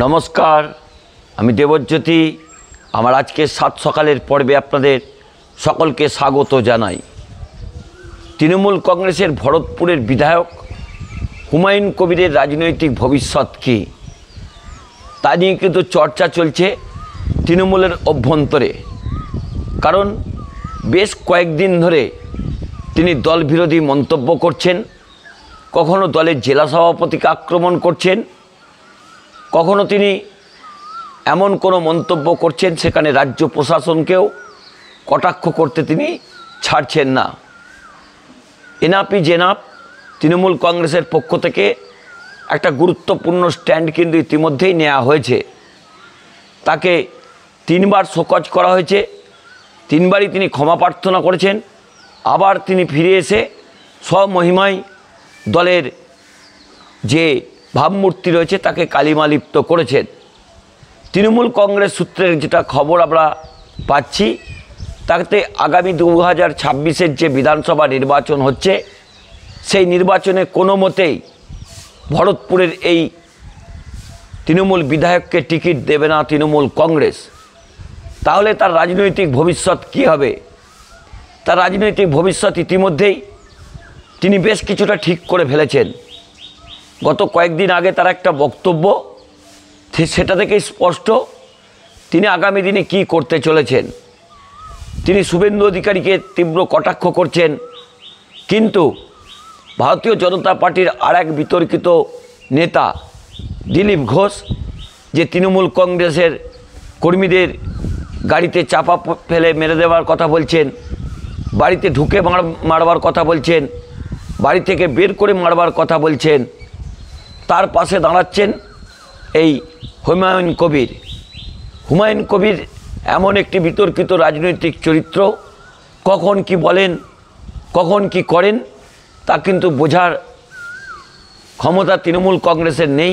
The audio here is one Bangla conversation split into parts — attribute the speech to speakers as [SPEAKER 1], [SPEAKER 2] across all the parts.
[SPEAKER 1] নমস্কার, আমি দেবজ্যোতি। আমার আজকের সাত সকালের পর্বে আপনাদের সকলকে স্বাগত জানাই। তৃণমূল কংগ্রেসের ভরতপুরের বিধায়ক হুমায়ুন কবিরের রাজনৈতিক ভবিষ্যৎ কী, তা নিয়ে কিন্তু চর্চা চলছে তৃণমূলের অভ্যন্তরে। কারণ বেশ কয়েকদিন ধরে তিনি দলবিরোধী মন্তব্য করছেন, কখনো দলের জেলা সভাপতিকে আক্রমণ করছেন, কখনো তিনি এমন কোনো মন্তব্য করছেন সেখানে রাজ্য প্রশাসনকেও কটাক্ষ করতে তিনি ছাড়ছেন না। এনআপি জেনাপ তৃণমূল কংগ্রেসের পক্ষ থেকে একটা গুরুত্বপূর্ণ স্ট্যান্ড কিন্তু ইতিমধ্যেই নেওয়া হয়েছে। তাকে 3 বার শোকজ করা হয়েছে, 3 বারই তিনি ক্ষমা প্রার্থনা করেছেন। আবার তিনি ফিরে এসে স্বমহিমায় দলের যে ভাবমূর্তি রয়েছে তাকে কালিমালিপ্ত করেছেন। তৃণমূল কংগ্রেস সূত্রের যেটা খবর আমরা পাচ্ছি, তাতে আগামী 2026-এর যে বিধানসভা নির্বাচন হচ্ছে, সেই নির্বাচনে কোনো মতেই ভরতপুরের এই তৃণমূল বিধায়ককে টিকিট দেবে না তৃণমূল কংগ্রেস। তাহলে তার রাজনৈতিক ভবিষ্যৎ কী হবে? তার রাজনৈতিক ভবিষ্যৎ ইতিমধ্যেই তিনি বেশ কিছুটা ঠিক করে ফেলেছেন। গত কয়েকদিন আগে তার একটা বক্তব্য, সেটা থেকেই স্পষ্ট তিনি আগামী দিনে কি করতে চলেছেন। তিনি শুভেন্দু অধিকারীকে তীব্র কটাক্ষ করছেন, কিন্তু ভারতীয় জনতা পার্টির আর এক বিতর্কিত নেতা দিলীপ ঘোষ, যে তৃণমূল কংগ্রেসের কর্মীদের গাড়িতে চাপা ফেলে মেরে দেওয়ার কথা বলছেন, বাড়িতে ঢুকে মারবার কথা বলছেন, বাড়ি থেকে বের করে মারবার কথা বলছেন, তার পাশে দাঁড়াচ্ছেন এই হুমায়ুন কবির। হুমায়ুন কবির এমন একটি বিতর্কিত রাজনৈতিক চরিত্র, কখন কি বলেন, কখন কি করেন তা কিন্তু বোঝার ক্ষমতা তৃণমূল কংগ্রেসের নেই।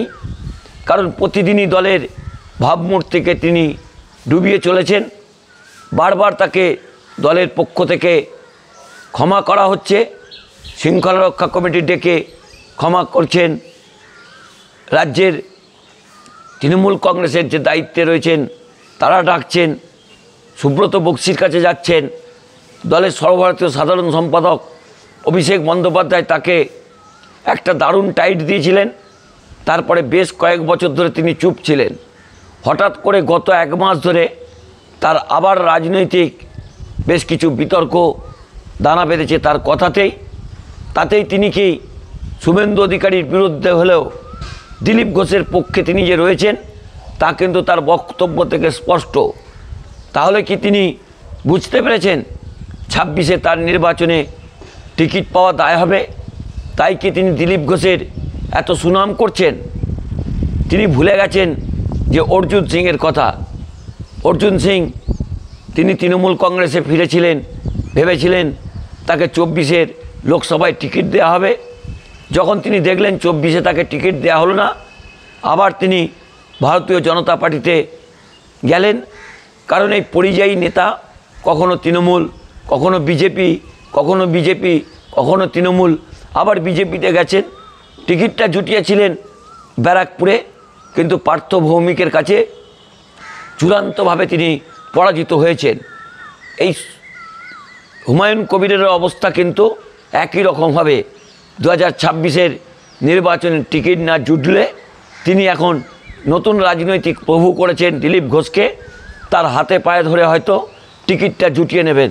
[SPEAKER 1] কারণ প্রতিদিনই দলের ভাবমূর্তিকে তিনি ডুবিয়ে চলেছেন। বারবার তাকে দলের পক্ষ থেকে ক্ষমা করা হচ্ছে, শৃঙ্খলা রক্ষা কমিটি ডেকে ক্ষমা করছেন। রাজ্যের তৃণমূল কংগ্রেসের যে দায়িত্বে রয়েছেন তারা ডাকছেন, সুব্রত বক্সির কাছে যাচ্ছেন। দলের সর্বভারতীয় সাধারণ সম্পাদক অভিষেক বন্দ্যোপাধ্যায় তাকে একটা দারুণ টাইট দিয়েছিলেন। তারপরে বেশ কয়েক বছর ধরে তিনি চুপ ছিলেন। হঠাৎ করে গত 1 মাস ধরে তার আবার রাজনৈতিক বেশ কিছু বিতর্ক দানা বেঁধেছে তার কথাতেই। তাতেই তিনি কি শুভেন্দু অধিকারীর বিরুদ্ধে হলেও দিলীপ ঘোষের পক্ষে তিনি যে রয়েছেন তা কিন্তু তার বক্তব্য থেকে স্পষ্ট। তাহলে কি তিনি বুঝতে পেরেছেন 26-এ তার নির্বাচনে টিকিট পাওয়া দায় হবে? তাই কি তিনি দিলীপ ঘোষের এত সুনাম করছেন? তিনি ভুলে গেছেন যে অর্জুন সিংয়ের কথা। অর্জুন সিং তিনি তৃণমূল কংগ্রেসে ফিরেছিলেন, ভেবেছিলেন তাকে 24-এর লোকসভায় টিকিট দেওয়া হবে। যখন তিনি দেখলেন 24-এ তাকে টিকিট দেওয়া হলো না, আবার তিনি ভারতীয় জনতা পার্টিতে গেলেন। কারণ এই পরিযায়ী নেতা কখনো তৃণমূল, কখনো বিজেপি, কখনো বিজেপি, কখনো তৃণমূল, আবার বিজেপিতে গেছেন। টিকিটটা জুটিয়েছিলেন ব্যারাকপুরে, কিন্তু পার্থ ভৌমিকের কাছে চূড়ান্তভাবে তিনি পরাজিত হয়েছেন। এই হুমায়ুন কবিরের অবস্থা কিন্তু একই রকমভাবে 2026-এর নির্বাচনে টিকিট না জুটলে তিনি এখন নতুন রাজনৈতিক প্রভু করেছেন দিলীপ ঘোষকে, তার হাতে পায়ে ধরে হয়তো টিকিটটা জুটিয়ে নেবেন।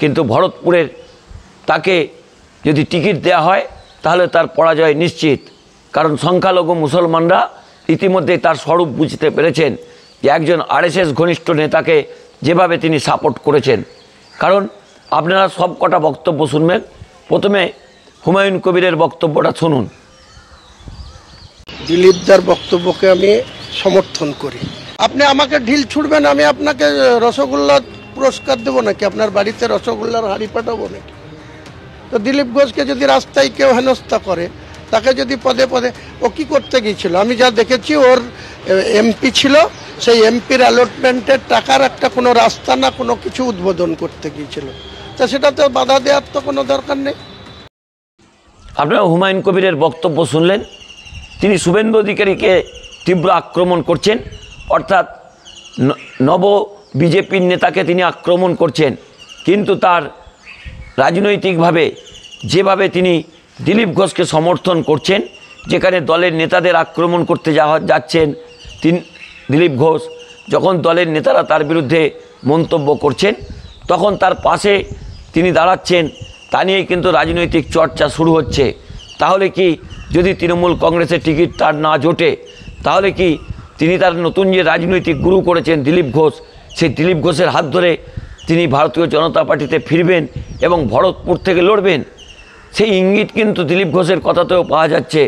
[SPEAKER 1] কিন্তু ভরতপুরের তাকে যদি টিকিট দেওয়া হয় তাহলে তার পরাজয় নিশ্চিত। কারণ সংখ্যালঘু মুসলমানরা ইতিমধ্যেই তার স্বরূপ বুঝতে পেরেছেন যে একজন আরএসএস ঘনিষ্ঠ নেতাকে যেভাবে তিনি সাপোর্ট করেছেন। কারণ আপনারা সব কটা বক্তব্য শুনবেন। প্রথমে হুমায়ুন কবিরের বক্তব্যটা শুনুন।
[SPEAKER 2] দিলীপদার বক্তব্যকে আমি সমর্থন করি। আপনি আমাকে ঢিল ছুড়বেন, আমি আপনাকে রসগোল্লা পুরস্কার দেবো নাকি? আপনার বাড়িতে রসগোল্লার হাঁড়ি পাঠাবো নাকি? তো দিলীপ ঘোষকে যদি রাস্তায় কেউ হেনস্থা করে, তাকে যদি পদে পদে, ও কি করতে গিয়েছিল? আমি যা দেখেছি ওর এমপি ছিল, সেই এমপির অ্যালটমেন্টের টাকার একটা কোনো রাস্তা না কোনো কিছু উদ্বোধন করতে গিয়েছিল। তা সেটাতে বাধা দেওয়ার তো কোনো দরকার নেই।
[SPEAKER 1] আপনারা হুমায়ুন কবিরের বক্তব্য শুনলেন। তিনি শুভেন্দু অধিকারীকে তীব্র আক্রমণ করছেন, অর্থাৎ নব বিজেপির নেতাকে তিনি আক্রমণ করছেন। কিন্তু তার রাজনৈতিকভাবে যেভাবে তিনি দিলীপ ঘোষকে সমর্থন করছেন, যেখানে দলের নেতাদের আক্রমণ করতে যাচ্ছেন দিলীপ ঘোষ, যখন দলের নেতারা তার বিরুদ্ধে মন্তব্য করছেন তখন তার পাশে তিনি দাঁড়াচ্ছেন, তা নিয়েই কিন্তু রাজনৈতিক চর্চা শুরু হচ্ছে। তাহলে কি যদি তৃণমূল কংগ্রেসের টিকিট তার না জোটে, তাহলে কি তিনি তার নতুন যে রাজনৈতিক গুরু করেছেন দিলীপ ঘোষ, সেই দিলীপ ঘোষের হাত ধরে তিনি ভারতীয় জনতা পার্টিতে ফিরবেন এবং ভরতপুর থেকে লড়বেন? সেই ইঙ্গিত কিন্তু দিলীপ ঘোষের কথাতেও পাওয়া যাচ্ছে।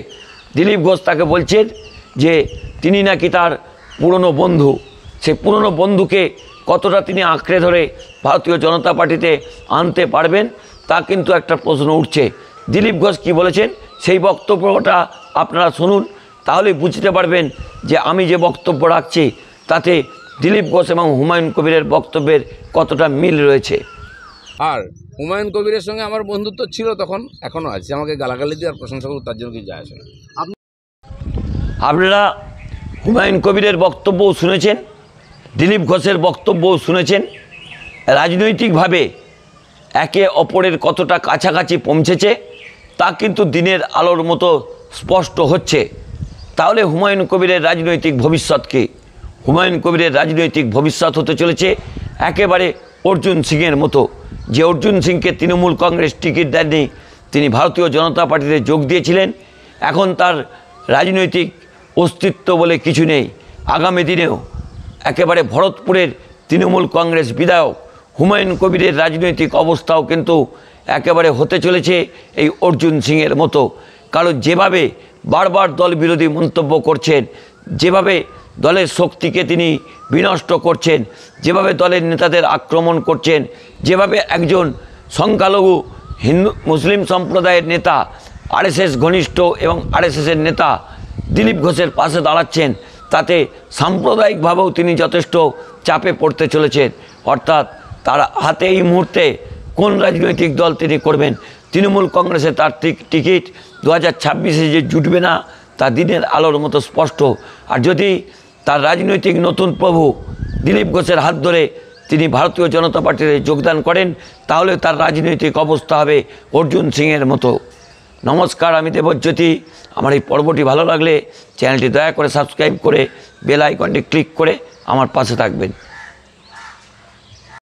[SPEAKER 1] দিলীপ ঘোষ তাকে বলছেন যে তিনি নাকি তার পুরনো বন্ধু, সেই পুরনো বন্ধুকে কতটা তিনি আঁকড়ে ধরে ভারতীয় জনতা পার্টিতে আনতে পারবেন তা কিন্তু একটা প্রশ্ন উঠছে। দিলীপ ঘোষ কী বলেছেন সেই বক্তব্যটা আপনারা শুনুন, তাহলে বুঝতে পারবেন যে আমি যে বক্তব্য রাখছি তাতে দিলীপ ঘোষ এবং হুমায়ুন কবিরের বক্তব্যের কতটা মিল রয়েছে।
[SPEAKER 3] আর হুমায়ুন কবিরের সঙ্গে আমার বন্ধুত্ব ছিল তখন, এখনও আছে। আমাকে গালাগালি দিয়ে আর প্রশংসা করুন তার জন্য কিছু যায় আসে না।
[SPEAKER 1] আপনারা হুমায়ুন কবিরের বক্তব্যও শুনেছেন, দিলীপ ঘোষের বক্তব্যও শুনেছেন। রাজনৈতিকভাবে একে অপরের কতটা কাছাকাছি পৌঁছেছে তা কিন্তু দিনের আলোর মতো স্পষ্ট হচ্ছে। তাহলে হুমায়ুন কবিরের রাজনৈতিক ভবিষ্যৎ কী? হুমায়ুন কবিরের রাজনৈতিক ভবিষ্যৎ হতে চলেছে একেবারে অর্জুন সিংয়ের মতো, যে অর্জুন সিংকে তৃণমূল কংগ্রেস টিকিট দেননি, তিনি ভারতীয় জনতা পার্টিতে যোগ দিয়েছিলেন। এখন তার রাজনৈতিক অস্তিত্ব বলে কিছু নেই। আগামী দিনেও একেবারে ভরতপুরের তৃণমূল কংগ্রেস বিধায়ক হুমায়ুন কবিরের রাজনৈতিক অবস্থাও কিন্তু একেবারে হতে চলেছে এই অর্জুন সিংয়ের মতো। কারণ যেভাবে বারবার দল বিরোধী মন্তব্য করছেন, যেভাবে দলের শক্তিকে তিনি বিনষ্ট করছেন, যেভাবে দলের নেতাদের আক্রমণ করছেন, যেভাবে একজন সংখ্যালঘু হিন্দু মুসলিম সম্প্রদায়ের নেতা, আরএসএস ঘনিষ্ঠ এবং আরএসএসের নেতা দিলীপ ঘোষের পাশে দাঁড়াচ্ছেন, তাতে সাম্প্রদায়িকভাবেও তিনি যথেষ্ট চাপে পড়তে চলেছেন। অর্থাৎ তার হাতে এই মুহূর্তে কোন রাজনৈতিক দল তিনি করবেন? তৃণমূল কংগ্রেসে তার টিকিট 2026-এ যে জুটবে না তা দিনের আলোর মতো স্পষ্ট। আর যদি তার রাজনৈতিক নতুন প্রভু দিলীপ ঘোষের হাত ধরে তিনি ভারতীয় জনতা পার্টিতে যোগদান করেন, তাহলে তার রাজনৈতিক অবস্থা হবে অর্জুন সিংয়ের মতো। নমস্কার, আমি দেবজ্যোতি। আমার এই পর্বটি ভালো লাগলে চ্যানেলটি দয়া করে সাবস্ক্রাইব করে বেল আইকনটি ক্লিক করে আমার পাশে থাকবেন।